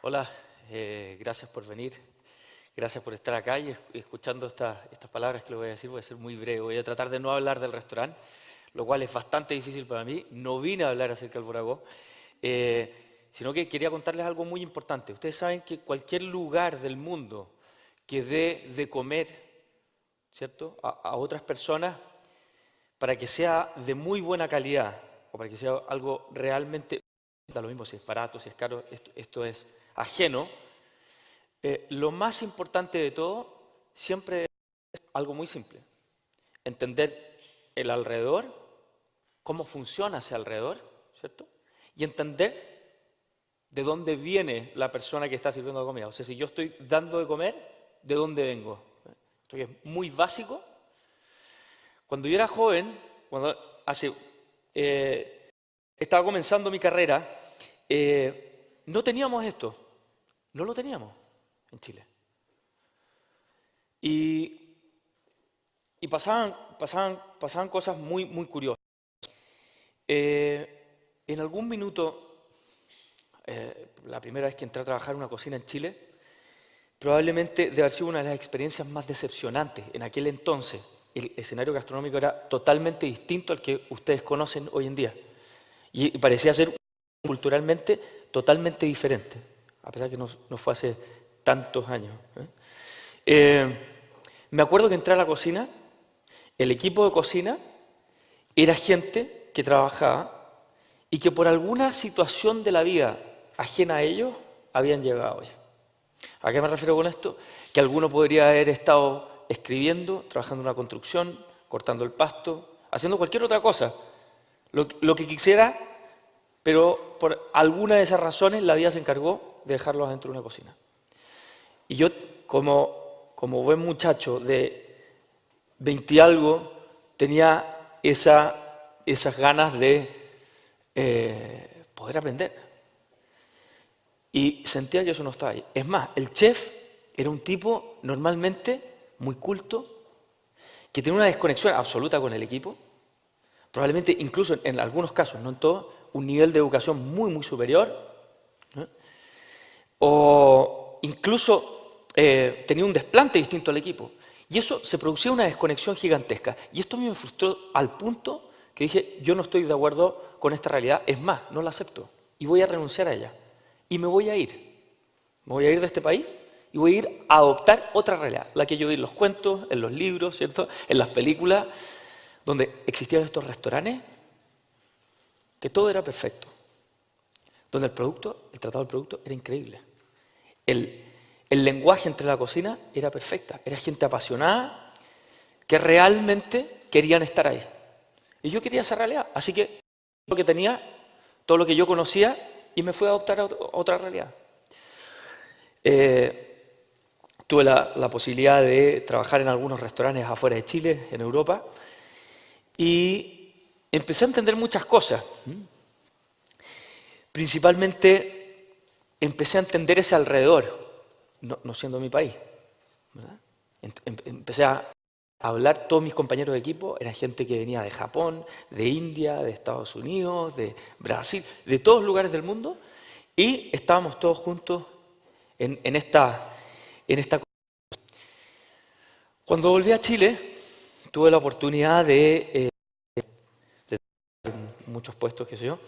Hola, gracias por venir, gracias por estar acá y escuchando estas palabras que le voy a decir. Voy a ser muy breve, voy a tratar de no hablar del restaurante, lo cual es bastante difícil para mí. No vine a hablar acerca del Buragó, sino que quería contarles algo muy importante. Ustedes saben que cualquier lugar del mundo que dé de comer, ¿cierto?, a otras personas, para que sea de muy buena calidad o para que sea algo realmente, da lo mismo si es barato, si es caro, esto es ajeno. Lo más importante de todo siempre es algo muy simple: entender el alrededor, cómo funciona ese alrededor, ¿cierto? Y entender de dónde viene la persona que está sirviendo la comida. O sea, si yo estoy dando de comer, ¿de dónde vengo? Esto que es muy básico. Cuando yo era joven, estaba comenzando mi carrera, no teníamos esto, no lo teníamos en Chile. Y pasaban cosas muy, muy curiosas. En algún minuto, la primera vez que entré a trabajar en una cocina en Chile, probablemente debe haber sido una de las experiencias más decepcionantes. En aquel entonces, el escenario gastronómico era totalmente distinto al que ustedes conocen hoy en día. Y parecía ser culturalmente totalmente diferente, a pesar que no fue hace tantos años. Me acuerdo que entré a la cocina, el equipo de cocina era gente que trabajaba y que por alguna situación de la vida ajena a ellos habían llegado hoy. ¿A qué me refiero con esto? Que alguno podría haber estado escribiendo, trabajando en una construcción, cortando el pasto, haciendo cualquier otra cosa, lo que quisiera, pero por alguna de esas razones la vida se encargó de dejarlos dentro de una cocina. Y yo, como buen muchacho de 20 y algo, tenía esas ganas de poder aprender. Y sentía que eso no estaba ahí. Es más, el chef era un tipo normalmente muy culto, que tenía una desconexión absoluta con el equipo, probablemente incluso en algunos casos, no en todos, un nivel de educación muy, muy superior, ¿no? O incluso tenía un desplante distinto al equipo. Y eso se producía una desconexión gigantesca. Y esto a mí me frustró al punto que dije, yo no estoy de acuerdo con esta realidad, es más, no la acepto y voy a renunciar a ella. Y me voy a ir. Me voy a ir de este país y voy a ir a adoptar otra realidad, la que yo vi en los cuentos, en los libros, ¿cierto?, en las películas, donde existían estos restaurantes, que todo era perfecto, donde el tratado del producto era increíble. El lenguaje entre la cocina era perfecta, era gente apasionada que realmente querían estar ahí. Y yo quería esa realidad, así que lo que tenía, todo lo que yo conocía, y me fui a adoptar a otra realidad. Tuve la posibilidad de trabajar en algunos restaurantes afuera de Chile, en Europa, y empecé a entender muchas cosas. Principalmente empecé a entender ese alrededor, no siendo mi país, ¿verdad? Empecé a hablar, todos mis compañeros de equipo eran gente que venía de Japón, de India, de Estados Unidos, de Brasil, de todos lugares del mundo, y estábamos todos juntos en esta. Cuando volví a Chile, tuve la oportunidad de muchos puestos, qué sé yo,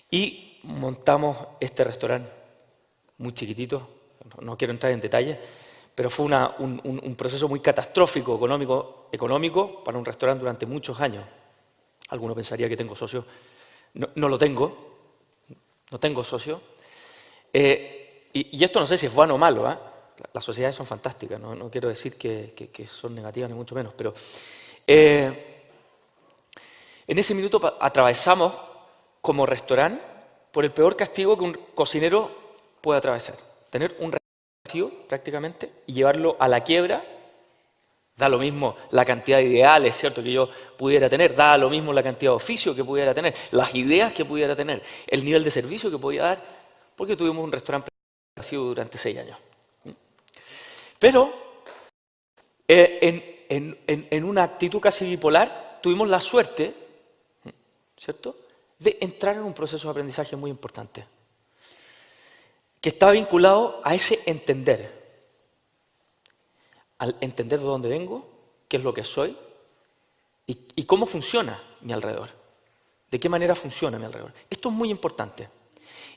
y montamos este restaurante muy chiquitito, no quiero entrar en detalles, pero fue un proceso muy catastrófico económico para un restaurante durante muchos años. Alguno pensaría que tengo socio, no lo tengo, no tengo socio. Y esto no sé si es bueno o malo, ¿eh? Las sociedades son fantásticas, no quiero decir que son negativas ni mucho menos, pero en ese minuto atravesamos como restaurante por el peor castigo que un cocinero puede atravesar. Tener un restaurante vacío prácticamente y llevarlo a la quiebra. Da lo mismo la cantidad de ideales, ¿cierto?, que yo pudiera tener, da lo mismo la cantidad de oficio que pudiera tener, las ideas que pudiera tener, el nivel de servicio que podía dar, porque tuvimos un restaurante vacío durante 6 años. Pero en una actitud casi bipolar tuvimos la suerte, ¿cierto?, de entrar en un proceso de aprendizaje muy importante. que está vinculado a ese entender. Al entender de dónde vengo, qué es lo que soy y cómo funciona mi alrededor. De qué manera funciona mi alrededor. Esto es muy importante.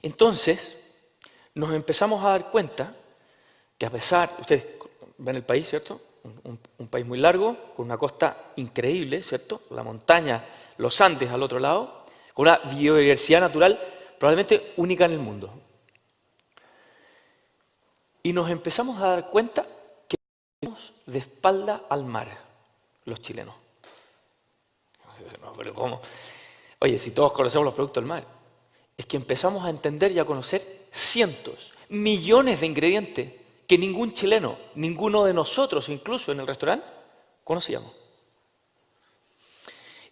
Entonces, nos empezamos a dar cuenta que a pesar, ustedes ven el país, ¿cierto? Un país muy largo, con una costa increíble, ¿cierto? La montaña, los Andes al otro lado, con una biodiversidad natural probablemente única en el mundo. Y nos empezamos a dar cuenta que vivimos de espalda al mar, los chilenos. No, pero ¿cómo? Oye, si todos conocemos los productos del mar, es que empezamos a entender y a conocer cientos, millones de ingredientes que ningún chileno, ninguno de nosotros, incluso en el restaurante, conocíamos.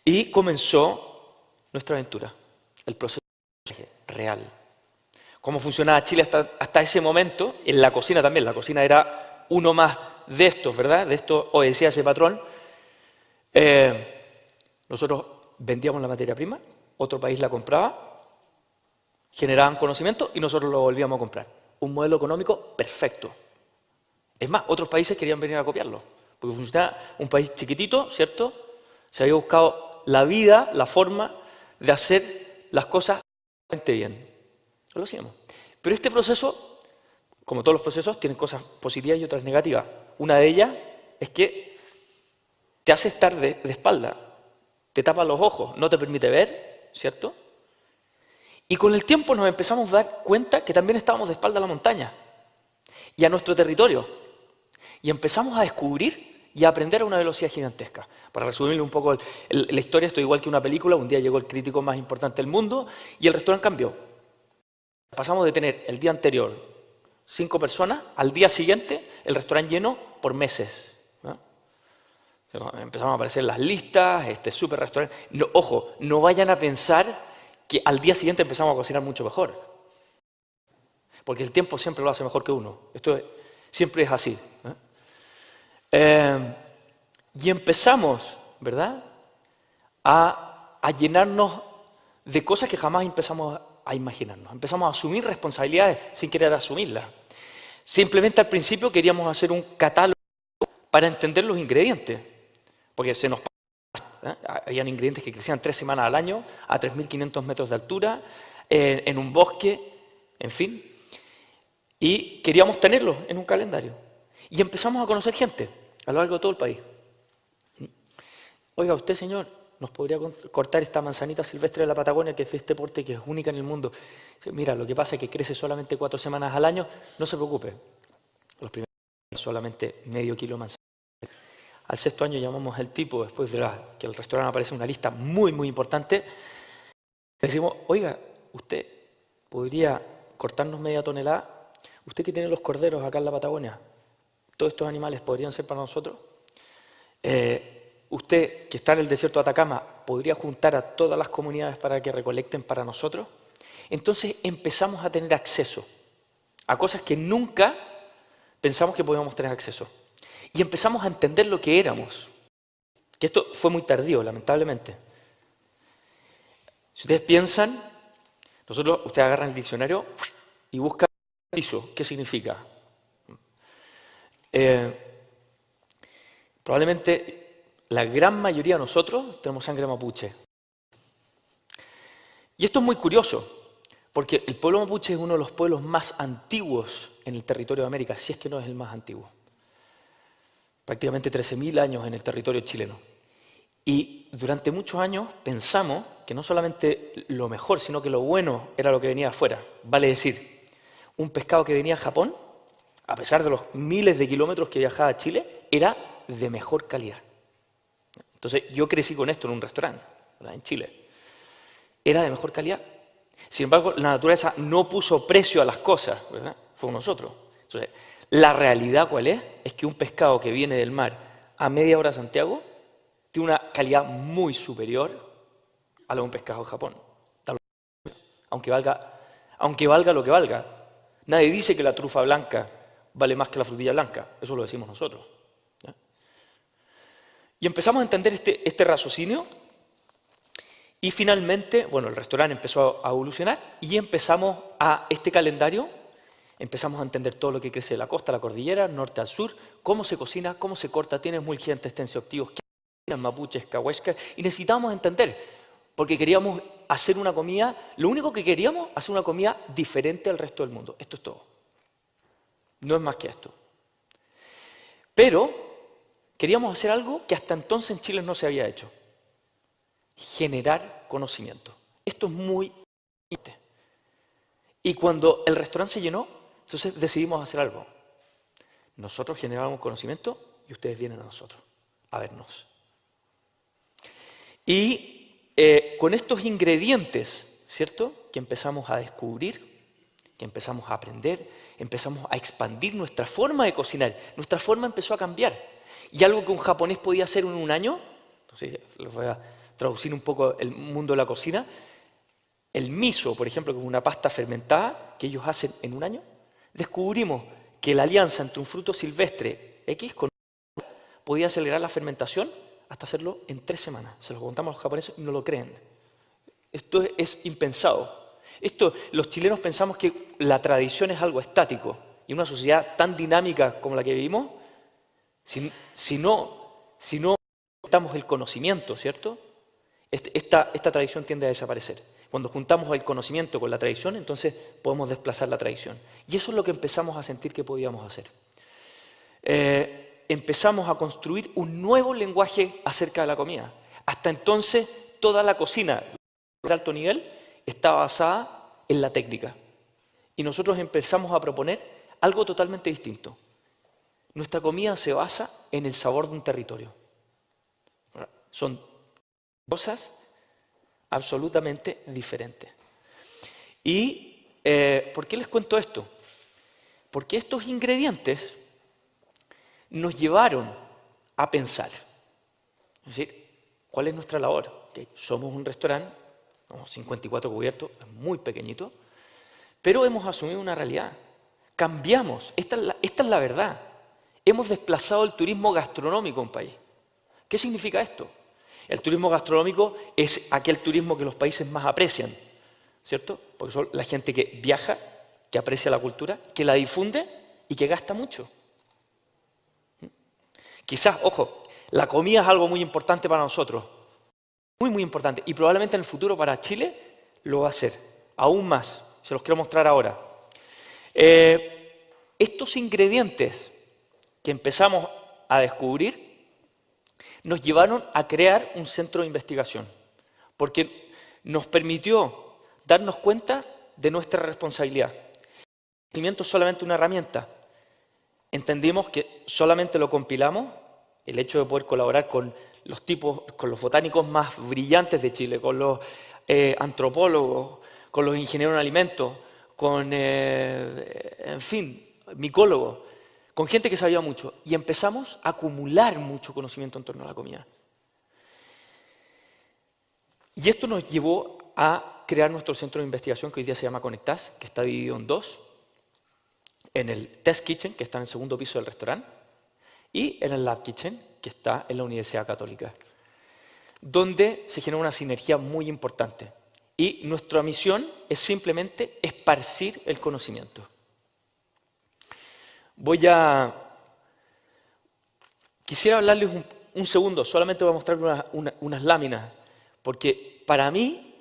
Y comenzó nuestra aventura, el proceso real. Cómo funcionaba Chile hasta ese momento, en la cocina también. La cocina era uno más de estos, ¿verdad? De esto obedecía ese patrón. Nosotros vendíamos la materia prima, otro país la compraba, generaban conocimiento y nosotros lo volvíamos a comprar. Un modelo económico perfecto. Es más, otros países querían venir a copiarlo, porque funcionaba un país chiquitito, ¿cierto? Se había buscado la vida, la forma de hacer las cosas bien. Lo hacíamos. Pero este proceso, como todos los procesos, tiene cosas positivas y otras negativas. Una de ellas es que te hace estar de espalda, te tapa los ojos, no te permite ver, ¿cierto? Y con el tiempo nos empezamos a dar cuenta que también estábamos de espalda a la montaña y a nuestro territorio. Y empezamos a descubrir y a aprender a una velocidad gigantesca. Para resumirle un poco la historia, esto es igual que una película. Un día llegó el crítico más importante del mundo y el restaurante cambió. Pasamos de tener el día anterior 5 personas, al día siguiente el restaurante lleno por meses, ¿no? Empezamos a aparecer las listas, este súper restaurante. No, ojo, no vayan a pensar que al día siguiente empezamos a cocinar mucho mejor. Porque el tiempo siempre lo hace mejor que uno. Siempre es así, ¿no? Y empezamos, ¿verdad?, a llenarnos de cosas que jamás empezamos a imaginarnos. Empezamos a asumir responsabilidades sin querer asumirlas. Simplemente al principio queríamos hacer un catálogo para entender los ingredientes, porque se nos pasaba, ¿eh? Habían ingredientes que crecían 3 semanas al año, a 3.500 metros de altura, en un bosque, en fin. Y queríamos tenerlos en un calendario. Y empezamos a conocer gente a lo largo de todo el país. Oiga, usted, señor, ¿nos podría cortar esta manzanita silvestre de la Patagonia que es de este porte, que es única en el mundo? Mira, lo que pasa es que crece solamente 4 semanas al año. No se preocupe. Los primeros solamente medio kilo de manzana. Al 6.º año llamamos al tipo, después de que el restaurante aparece en una lista muy, muy importante. Le decimos, oiga, ¿usted podría cortarnos media tonelada? ¿Usted que tiene los corderos acá en la Patagonia? ¿Todos estos animales podrían ser para nosotros? ¿Usted, que está en el desierto de Atacama, podría juntar a todas las comunidades para que recolecten para nosotros? Entonces empezamos a tener acceso a cosas que nunca pensamos que podíamos tener acceso. Y empezamos a entender lo que éramos. Que esto fue muy tardío, lamentablemente. Si ustedes piensan, ustedes agarran el diccionario y buscan eso, ¿qué significa? Probablemente la gran mayoría de nosotros tenemos sangre mapuche. Y esto es muy curioso, porque el pueblo mapuche es uno de los pueblos más antiguos en el territorio de América, si es que no es el más antiguo. Prácticamente 13.000 años en el territorio chileno. Y durante muchos años pensamos que no solamente lo mejor, sino que lo bueno era lo que venía de afuera. Vale decir, un pescado que venía de Japón, a pesar de los miles de kilómetros que viajaba a Chile, era de mejor calidad. Entonces, yo crecí con esto en un restaurante, ¿verdad?, en Chile. Era de mejor calidad. Sin embargo, la naturaleza no puso precio a las cosas, ¿verdad? Fue nosotros. Entonces, la realidad, ¿cuál es? Es que un pescado que viene del mar a media hora a Santiago tiene una calidad muy superior a la de un pescado de Japón. Aunque valga lo que valga. Nadie dice que la trufa blanca vale más que la frutilla blanca. Eso lo decimos nosotros. ¿Ya? Y empezamos a entender este raciocinio y finalmente, bueno, el restaurante empezó a evolucionar y empezamos a este calendario empezamos a entender todo lo que crece de la costa a la cordillera, norte al sur, cómo se cocina, cómo se corta, tienes mulgentes, tensioactivos, mapuches, cahuescas, y necesitábamos entender, porque queríamos hacer una comida, lo único que queríamos, hacer una comida diferente al resto del mundo. Esto es todo. No es más que esto. Pero queríamos hacer algo que hasta entonces en Chile no se había hecho. Generar conocimiento. Esto es muy importante. Y cuando el restaurante se llenó, entonces decidimos hacer algo. Nosotros generamos conocimiento y ustedes vienen a nosotros a vernos. Y con estos ingredientes, ¿cierto?, que empezamos a descubrir, que empezamos a aprender, empezamos a expandir nuestra forma de cocinar. Nuestra forma empezó a cambiar. Y algo que un japonés podía hacer en un año, entonces les voy a traducir un poco el mundo de la cocina, el miso, por ejemplo, que es una pasta fermentada que ellos hacen en un año, descubrimos que la alianza entre un fruto silvestre X con podía acelerar la fermentación hasta hacerlo en 3 semanas. Se lo contamos a los japoneses y no lo creen. Esto es impensado. Los chilenos pensamos que la tradición es algo estático. Y en una sociedad tan dinámica como la que vivimos, si no juntamos el conocimiento, ¿cierto? Esta tradición tiende a desaparecer. Cuando juntamos el conocimiento con la tradición, entonces podemos desplazar la tradición. Y eso es lo que empezamos a sentir que podíamos hacer. Empezamos a construir un nuevo lenguaje acerca de la comida. Hasta entonces, toda la cocina de alto nivel está basada en la técnica. Y nosotros empezamos a proponer algo totalmente distinto. Nuestra comida se basa en el sabor de un territorio. Son cosas absolutamente diferentes. ¿Y por qué les cuento esto? Porque estos ingredientes nos llevaron a pensar. Es decir, ¿cuál es nuestra labor? Okay, somos un restaurante, somos 54 cubiertos, es muy pequeñito, pero hemos asumido una realidad. Cambiamos, esta es la verdad. Hemos desplazado el turismo gastronómico en un país. ¿Qué significa esto? El turismo gastronómico es aquel turismo que los países más aprecian, ¿cierto? Porque son la gente que viaja, que aprecia la cultura, que la difunde y que gasta mucho. Quizás, ojo, la comida es algo muy importante para nosotros, muy, muy importante, y probablemente en el futuro para Chile lo va a ser, aún más, se los quiero mostrar ahora. Estos ingredientes que empezamos a descubrir nos llevaron a crear un centro de investigación, porque nos permitió darnos cuenta de nuestra responsabilidad. El conocimiento es solamente una herramienta. Entendimos que solamente lo compilamos, el hecho de poder colaborar con los botánicos más brillantes de Chile, con los antropólogos, con los ingenieros en alimentos, con, en fin, micólogos, con gente que sabía mucho. Y empezamos a acumular mucho conocimiento en torno a la comida. Y esto nos llevó a crear nuestro centro de investigación que hoy día se llama Conectas, que está dividido en 2. En el Test Kitchen, que está en el segundo piso del restaurante, y en el Lab Kitchen, que está en la Universidad Católica, donde se genera una sinergia muy importante. Y nuestra misión es simplemente esparcir el conocimiento. Quisiera hablarles un segundo, solamente voy a mostrar unas láminas, porque para mí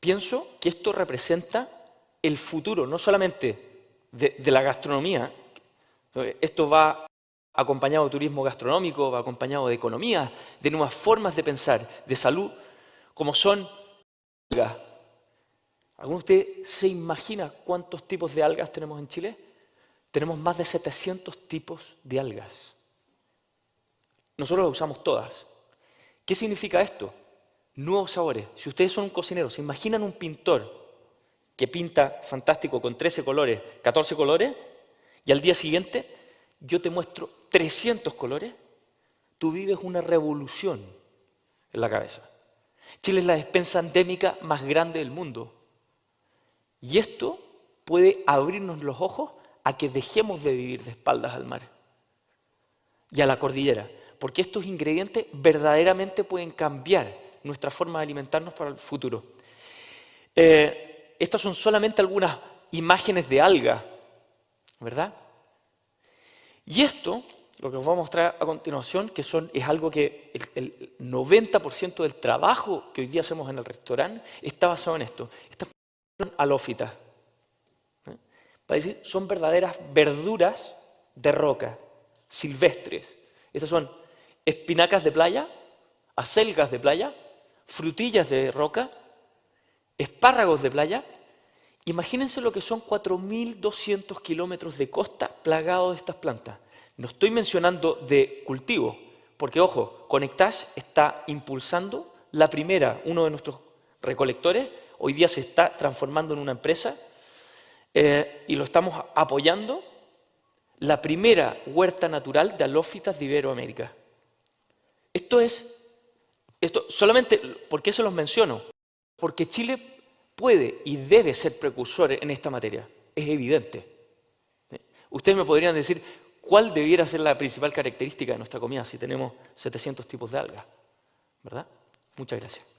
pienso que esto representa el futuro, no solamente de la gastronomía. Esto va acompañado de turismo gastronómico, va acompañado de economía, de nuevas formas de pensar, de salud, como son algas. ¿Alguno de ustedes se imagina cuántos tipos de algas tenemos en Chile? Tenemos más de 700 tipos de algas. Nosotros las usamos todas. ¿Qué significa esto? Nuevos sabores. Si ustedes son un cocinero, ¿se imaginan un pintor que pinta fantástico con 13 colores, 14 colores, y al día siguiente yo te muestro 300 colores? Tú vives una revolución en la cabeza. Chile es la despensa endémica más grande del mundo. Y esto puede abrirnos los ojos a que dejemos de vivir de espaldas al mar y a la cordillera, porque estos ingredientes verdaderamente pueden cambiar nuestra forma de alimentarnos para el futuro. Estas son solamente algunas imágenes de algas, ¿verdad? Y esto, lo que os voy a mostrar a continuación, es algo que el 90% del trabajo que hoy día hacemos en el restaurante está basado en esto. Estas son halófitas. Para decir, son verdaderas verduras de roca, silvestres. Estas son espinacas de playa, acelgas de playa, frutillas de roca, espárragos de playa. Imagínense lo que son 4.200 kilómetros de costa plagados de estas plantas. No estoy mencionando de cultivo, porque ojo, Conectage está impulsando uno de nuestros recolectores, hoy día se está transformando en una empresa y lo estamos apoyando, la primera huerta natural de halófitas de Iberoamérica. Esto solamente, ¿por qué se los menciono? Porque Chile puede y debe ser precursor en esta materia, es evidente. Ustedes me podrían decir cuál debiera ser la principal característica de nuestra comida si tenemos 700 tipos de algas, ¿verdad? Muchas gracias.